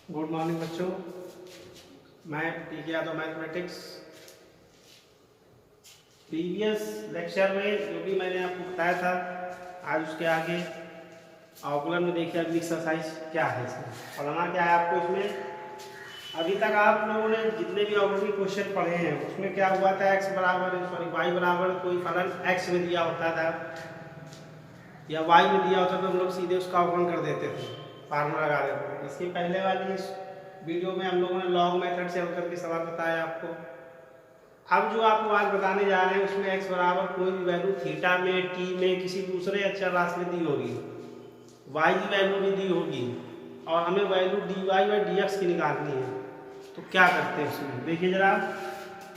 Good morning बच्चों, मैं टीके यादव मैथमेटिक्स। प्रीवियस लेक्चर में जो भी मैंने आपको बताया था, आज उसके आगे अवकलन में देखिए अगली एक्सरसाइज क्या है। इसमें पढ़ना क्या है आपको। इसमें अभी तक आप लोगों ने जितने भी अवकलन के क्वेश्चन पढ़े हैं उसमें क्या हुआ था, x बराबर y बराबर कोई फलन x में दिया होता था या y में दिया होता था, तो हम लोग सीधे उसका अवकलन कर देते थे, फार्मूला लगा देते थे। इसके पहले वाली इस वीडियो में हम लोगों ने लॉग मेथड से हल करके सवाल बताया आपको। अब जो आपको आज बताने जा रहे हैं उसमें x बराबर कोई भी वैल्यू थीटा में, t में, किसी दूसरे अक्षर राशि में दी होगी, y की वैल्यू भी दी होगी और हमें वैल्यू dy बाई dx की निकालनी है। तो क्या करते हैं उसमें देखिए जरा।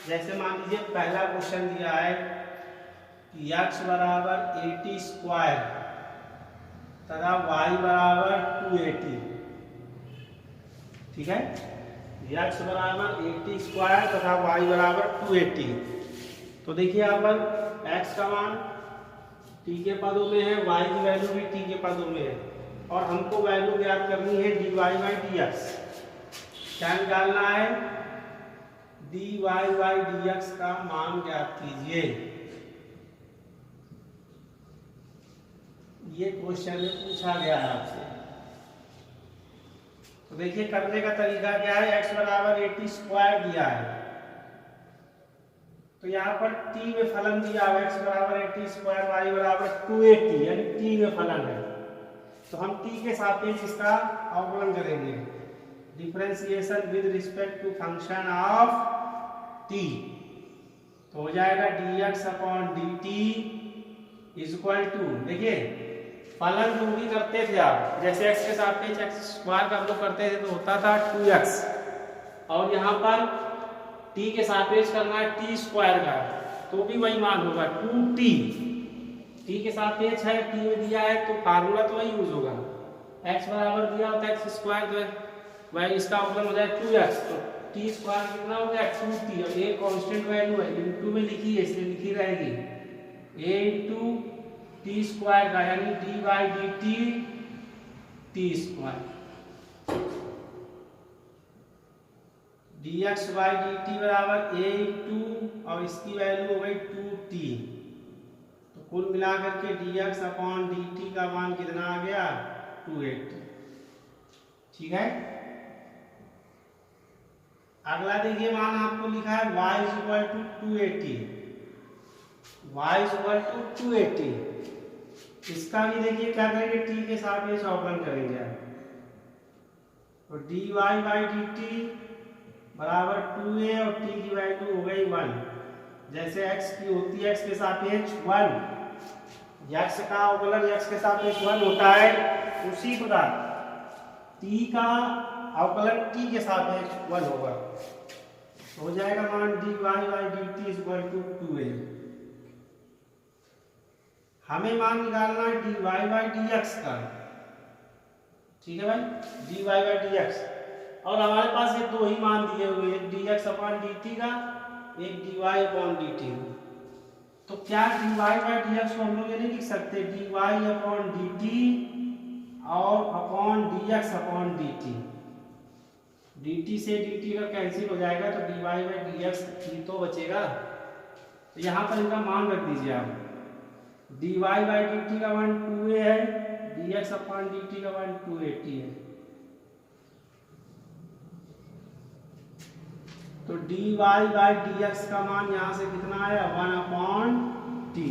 जैसे मान लीजिए पहला क्वेश्चन दिया है कि x बराबर 80 स्क्वायर तथा y बराबर 280। ठीक है, x बराबर 80 स्क्वायर तथा y बराबर 280। तो देखिए यहाँ पर x का मान t के पदों में है, y की वैल्यू भी t के पदों में है और हमको वैल्यू ज्ञात करनी है dy बाई dx। क्या निकालना है? dy बाई dx का मान ज्ञात कीजिए। ये क्वेश्चन में पूछा गया है आपसे। तो देखिए करने का तरीका क्या है। x बराबर 80 स्क्वायर दिया है, तो यहाँ पर t में फलन दिया है x बराबर 80 स्क्वायर, y बराबर 280, यानी t में फलन है। तो हम t के सापेक्ष इसका अवकलन करेंगे, differentiation with respect to function of t। तो हो जाएगा dx upon dt is equal to, देखिए फलन जो भी करते थे आप, जैसे x के सापेक्ष x स्क्वायर का हम लोग करते थे तो होता था 2x, और यहाँ पर t के सापेक्ष करना है t स्क्वायर का, तो भी वही मान होगा 2t। t के सापेक्ष है, t में दिया है तो फार्मूला तो वही यूज होगा। x बराबर दिया होता है x स्क्वायर, तो वही इसका अवकलन हो जाए 2x, तो t स्क्वायर कितना हो गया 2t, और ये कांस्टेंट वैल्यू है, इनटू में लिखी है इसलिए लिखी रहेगी a इंटू टी स्क्वायर का, यानी D by d T square. D x by d T बराबर ए इंटू और इसकी वैल्यू हो गई 2t। तो कुल मिलाकर के D x upon d T का मान कितना आ गया 280। ठीक है, अगला देखिए मान आपको लिखा है y is equal to 280, y is equal to 280। इसका भी देखिए क्या करेंगे, t के सापेक्ष अवकलन करेंगे। तो dy बाई dt बराबर 2a और t की वैल्यू हो गई 1। जैसे x की होती है x के सापेक्ष 1, x का अवकलन x के सापेक्ष 1 होता है, उसी प्रकार t का अवकलन t के सापेक्ष 1 होगा। हो जाएगा मान dy by dt is equal to 2a। हमें मान निकालना है dy बाई dx का। ठीक है भाई, dy बाई dx, और हमारे पास ये दो ही मान दिए हुए हैं, dx अपॉन dt का, एक dy अपॉन dt। तो क्या dy बाई dx को हम लोग ये नहीं लिख सकते dy अपॉन dt और upon dx upon dt। dt से dt का कैंसिल हो जाएगा तो dy बाई dx ही तो बचेगा। तो यहाँ पर इनका मान रख दीजिए आप, dy बाई dt का मान 2a है, dx अपॉन dt का मान 280 है। तो dy बाई dx का मान यहाँ से कितना आया 1 अपॉन t,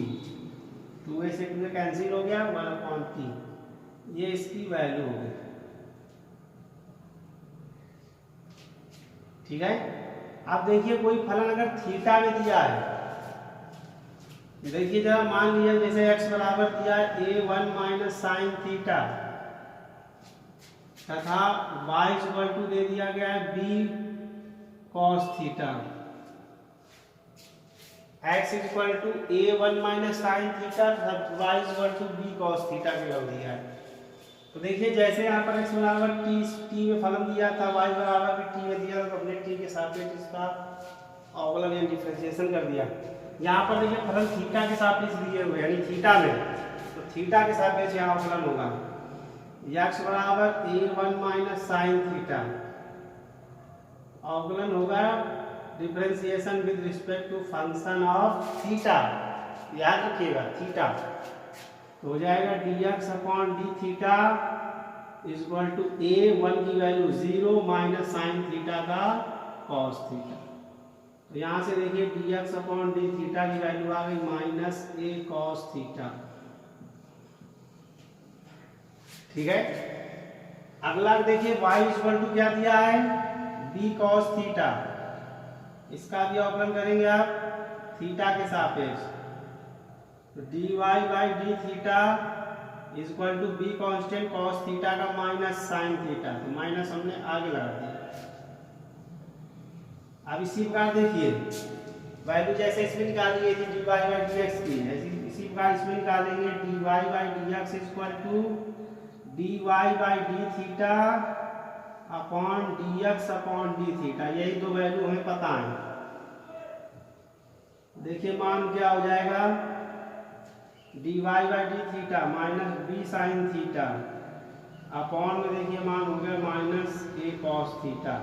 2a से 2a कैंसिल हो गया, 1 अपॉन t, ये इसकी वैल्यू हो गई। ठीक है, अब देखिए कोई फलन अगर थीटा में दिया है, देखिए जरा मान लिया जैसे x बराबर दिया है a1 माइनस साइन थीटा तथा y इक्वल टू दे दिया गया है b cos theta. x equal to a1 minus sine theta तथा y equal to b cos theta के लग दिया है। तो देखिए जैसे यहाँ पर x बराबर t में फलन दिया था, y बराबर भी t में दिया था, तो हमने t के सापेक्ष इसका अवकलन या डिफरेंशिएशन कर दिया। यहाँ पर देखिए फलन थीटा के सापेक्ष दिए हुए, यानी थीटा में, तो थीटा के सापेक्ष यहाँ अवकलन होगा। x बराबर a1 माइनस साइन थीटा, अवकलन होगा differentiation with respect to function of theta, याद रखिएगा थीटा, तो हो जाएगा dx upon d theta is equal to a1 की वैल्यू 0 माइनस साइन थीटा का कॉस थीटा। तो यहाँ से देखिए dx अपॉन डी थीटा की वैल्यू आ गई माइनस a कॉस थीटा। ठीक है, अगला देखिए y इक्वल टू क्या दिया है b कॉस थीटा, इसका भी अवकलन करेंगे आप थीटा के सापेक्ष, तो dy by d theta is equal to b constant cos theta का माइनस साइन थीटा, तो माइनस हमने आगे लगा दिया। अब इसी प्रकार देखिए वैल्यू जैसे इसमें निकाली गई थी dy बाई डी एक्स की, इसी प्रकार इसमें निकालेंगे dy by d x is equal to dy by d theta upon dx upon d theta, यही दो वैल्यू हमें पता है। देखिए मान क्या हो जाएगा dy by d theta minus b sine theta upon में देखिए मान हो गया minus a cos theta,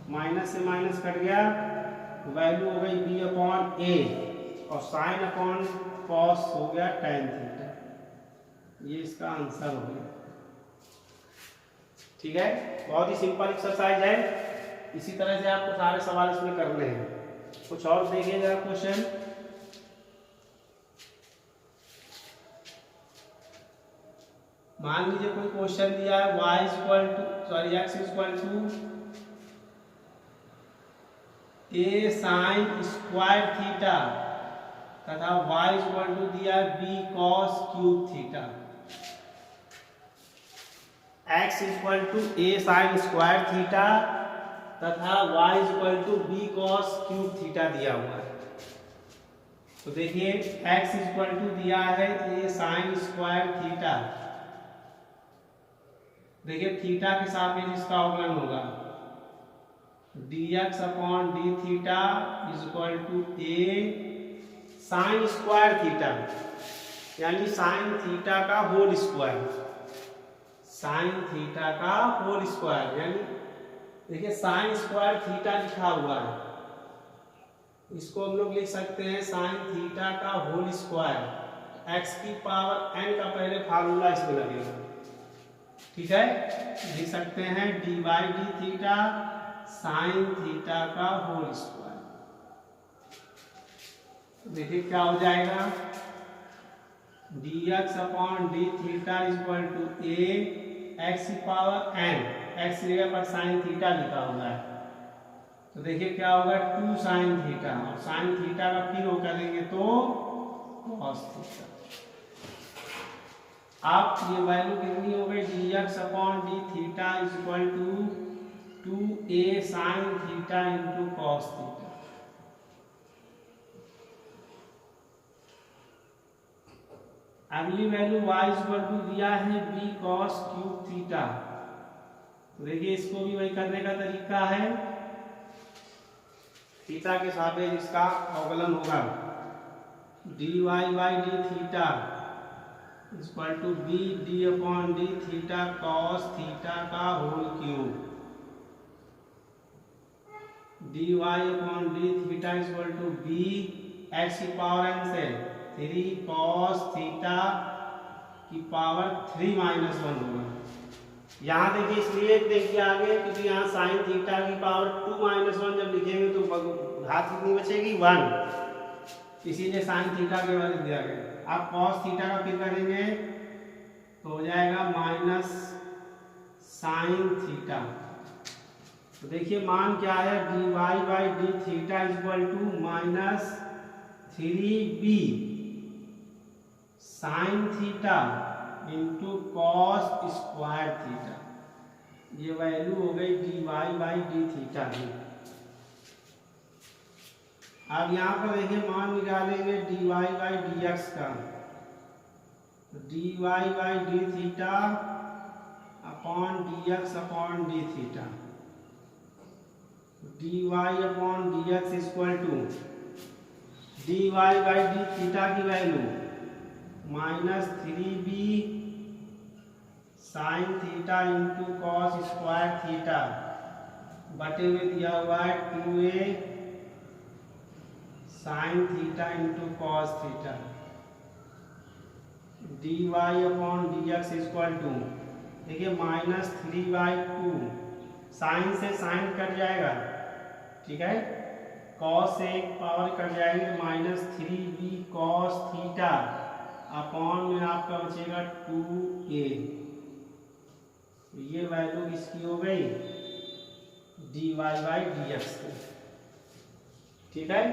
minus से माइनस कट गया वैल्यू हो गई b अपॉन a और साइन अपॉन कॉस हो गया tan थीटा, ये इसका आंसर हो गया। ठीक है, बहुत ही सिंपल एक्सरसाइज है, इसी तरह से आपको सारे सवाल इसमें करने हैं। कुछ और देखिएगा क्वेश्चन, मान लीजिए कोई क्वेश्चन दिया है y equal to sorry x equal to a sine square theta तथा y इक्वल टू दिया है b cos cube theta, x equal to a sine square theta तथा y equal to b cos cube theta दिया हुआ है। तो देखिए x equal to दिया है a साइन स्क्वायर थीटा, देखिए थीटा के सापेक्ष इसका अवकलन होगा dx upon d theta is equal to a sine square theta, यानी साइन थीटा का होल स्क्वायर, साइन थीटा का होल स्क्वायर, यानी देखिए साइन स्क्वायर थीटा लिखा हुआ है, इसको हम लोग लिख सकते हैं साइन थीटा का होल स्क्वायर, x की पावर n का पहले फार्मूला इसमें लगेगा। ठीक है, लिख सकते हैं d by d theta sine theta का होल स्क्वायर, देखिए क्या हो जाएगा dx upon d theta is equal to a x की पावर n, x जगह पर साइन थीटा लिखा हुआ है, तो देखिए क्या होगा 2 साइन थीटा और साइन थीटा का फिर वो करेंगे तो cos थीटा। आप ये वैल्यू कितनी हो गई dx upon d theta is equal to 2a sine theta into cos theta. अगली वैल्यू y इक्वल टू दिया है b कॉस क्यूब थीटा, तो देखिए इसको भी वही करने का तरीका है, थीटा के सापेक्ष इसका अवकलन होगा dy by d theta equal to b d upon d theta cos theta का whole cube, dy upon d theta equal to b x की पावर n से 3 कॉस थीटा की पावर 3 माइनस 1 होगा। यहाँ देखिए इसलिए देखिए आगे क्योंकि यहाँ साइन थीटा की पावर 2 माइनस 1 जब लिखेंगे तो घात कितनी बचेगी 1, इसीलिए साइन थीटा के बारे में दिया गया। आप कॉस थीटा का फिर करेंगे तो हो जाएगा माइनस साइन थीटा, तो देखिए मान क्या है dy by d theta equal to minus 3b sine theta into cos square theta, ये वैल्यू हो गई dy बाई डी थीटा की। अब यहाँ पर देखिए मान निकालेंगे dy बाई डी एक्स का, dy by d theta upon d x upon d theta, dy upon d x equal to dy by d theta की value minus 3b sine theta into cos square theta बटे में दिया हुआ है 2a sine theta into cos theta dy upon dx equal to, देखिए -3/2, sign से sign cut जाएगा, ठीक है, कॉस से एक पावर कट जाएगी तो -3b कॉस थीटा अपॉन में आपका बचेगा 2a, ये वैल्यू किसकी हो गई dy/dx की, ठीक है।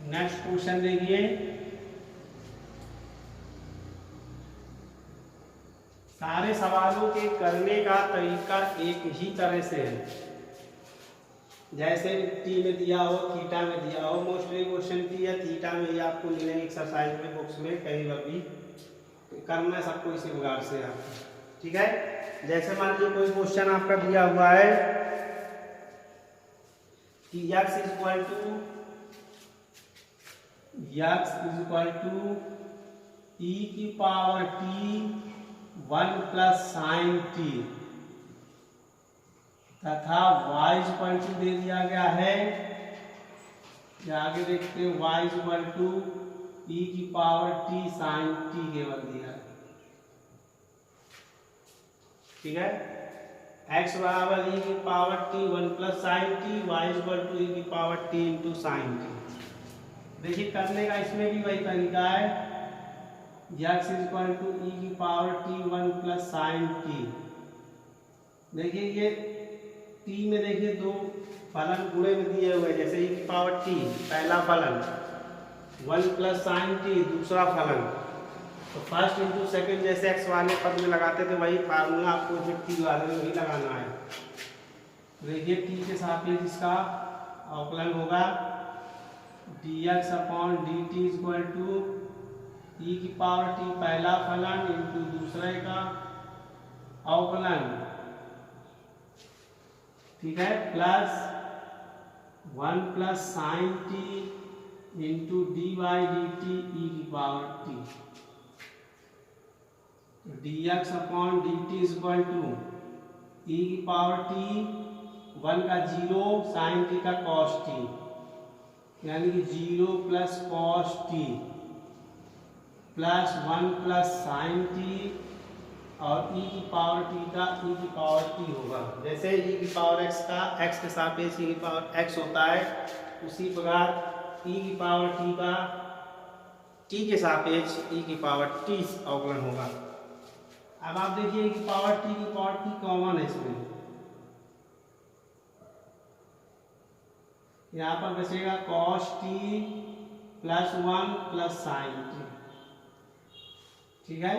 नेक्स्ट क्वेश्चन देखिए, सारे सवालों के करने का तरीका एक ही तरह से है, जैसे टी में दिया हो थीटा में दिया हो, मोस्टली क्वेश्चन टी या थीटा में ही आपको मिलेंगे एक्सरसाइज में, बुक्स में, कहीं पर भी करना है सबको इसी प्रकार से आपको, ठीक है। जैसे मान लीजिए कोई क्वेश्चन आपका दिया हुआ है कि x इक्वल टू e की power t 1 plus sine t तथा y इक्वल टू दे दिया गया है, आगे देखते हैं y इक्वल टू e की पावर t साइन टी केवल दिया है, ठीक है। x बराबर e की power t 1 plus sine t, y equal to e की power t into sine t. देखिए करने का इसमें भी वही तरीका है, x इक्वल टू e की power t 1 plus sine t. देखिए ये t में देखिए दो फलन गुणे में दिए हुए, जैसे e की पावर t पहला फलन 1 प्लस साइन टी दूसरा फलन, तो फर्स्ट इंटू सेकेंड जैसे x वाले पद में लगाते थे वही फार्मूला आपको जो t वाले में भी लगाना है। देखिए t के सापेक्ष इसका अवकलन होगा dx upon dt equal to e की पावर t पहला फलन इंटू दूसरे का अवकलन, ठीक है, plus 1 plus sine t into d by d t e की power t, dx upon dt equal to e की पावर t 1 का 0 साइन टी का कॉस टी, यानी कि 0 plus cos t plus 1 plus sine t और e की power t का e की पावर t होगा। जैसे e की पावर x का x के सापेक्ष e की पावर x होता है, उसी प्रकार e की पावर t का t के सापेक्ष e की पावर t अवकलन होगा। अब आप देखिए e की पावर t कॉमन है इसमें, यहाँ पर बचेगा cos t plus 1 plus sine t, ठीक है।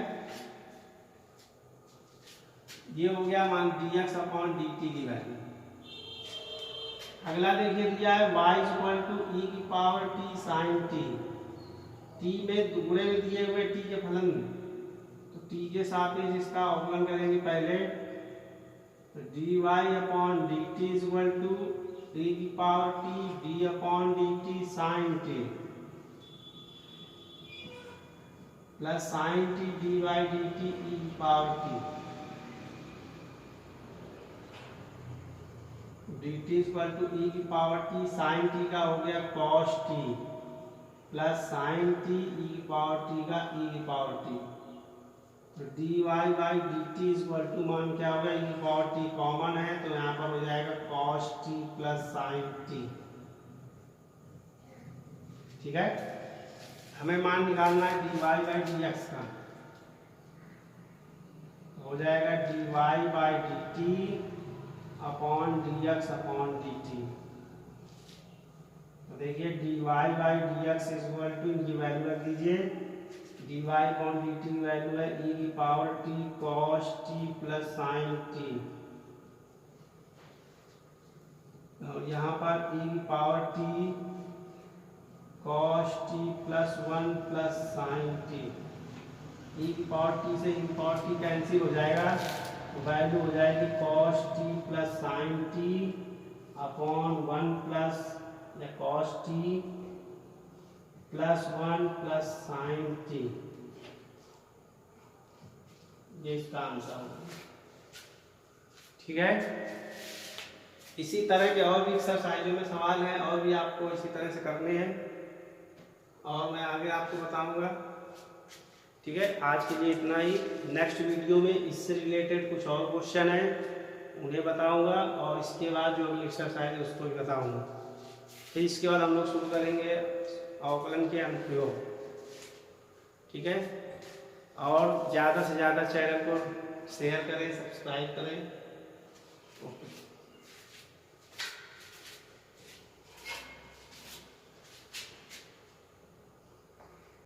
ये हो गया मान dx अपॉन dt की वैल्यू। अगला देखिए दिया है y इक्वल टू e की power t sine t, t में दुगुने में दिए हुए t के फलन, तो t के सापेक्ष इसका अवकलन करेंगे पहले, तो dy upon dt equal to e की power t d upon dt sine t plus sine t d by d t e की power t, d t equal to e की पावर टी साइन टी का हो गया cos t plus sine t e की power t का e की power t, तो d y by d t equal to मान क्या होगा, ई की पावर टी कॉमन है तो यहाँ पर हो जाएगा cos t plus sine t, ठीक है। हमें मान निकालना है d y by d x का, हो जाएगा d y by d t upon d x upon d t. तो देखिए d y by d x equal to इनकी वैल्यू रख दीजिए, d y upon d t value है ई की power t cos t plus sine t, और यहाँ पर ई की power T cos t plus 1 plus sine T, e की पावर t से e की पावर t कैंसिल हो जाएगा, तो वैल्यू हो जाएगी cos t plus sine T upon 1 plus या cos t plus 1 plus sine T, ये इसका आंसर होगा। ठीक है, इसी तरह के और भी एक्सरसाइजों में सवाल हैं और भी आपको इसी तरह से करने हैं और मैं आगे आपको बताऊंगा। ठीक है, आज के लिए इतना ही। नेक्स्ट वीडियो में इससे रिलेटेड कुछ और क्वेश्चन हैं उन्हें बताऊंगा और इसके बाद जो अगली एक्सरसाइज है उसको भी बताऊंगा। फिर इसके बाद हम लोग शुरू करेंगे अवकलन के अनुप्रयोग। ठीक है, और ज़्यादा से ज़्यादा चैनल को शेयर करें, सब्सक्राइब करें। ओके।